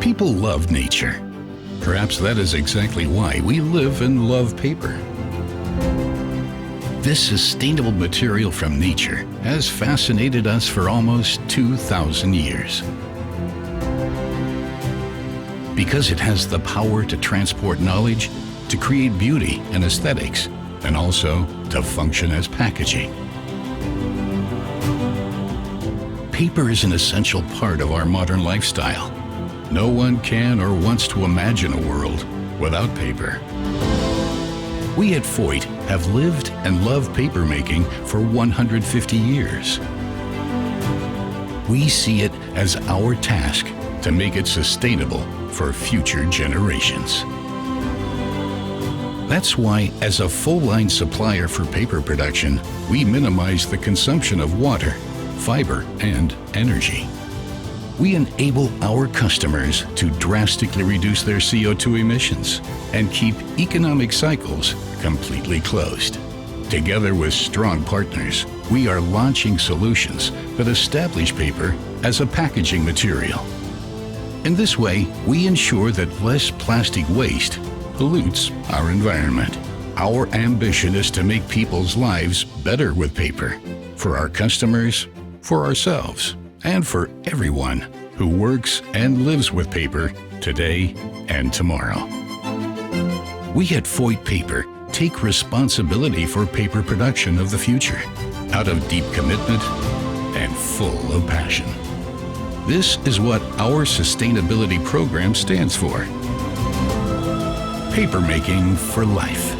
People love nature. Perhaps that is exactly why we live and love paper. This sustainable material from nature has fascinated us for almost 2,000 years. Because it has the power to transport knowledge, to create beauty and aesthetics, and also to function as packaging. Paper is an essential part of our modern lifestyle. No one can or wants to imagine a world without paper. We at Voith have lived and love papermaking for 150 years. We see it as our task to make it sustainable for future generations. That's why, as a full-line supplier for paper production, we minimize the consumption of water, fiber, and energy. We enable our customers to drastically reduce their CO2 emissions and keep economic cycles completely closed. Together with strong partners, we are launching solutions that establish paper as a packaging material. In this way, we ensure that less plastic waste pollutes our environment. Our ambition is to make people's lives better with paper, for our customers, for ourselves, and for everyone who works and lives with paper today and tomorrow. We at Voith Paper take responsibility for paper production of the future, out of deep commitment and full of passion. This is what our sustainability program stands for. Papermaking for life.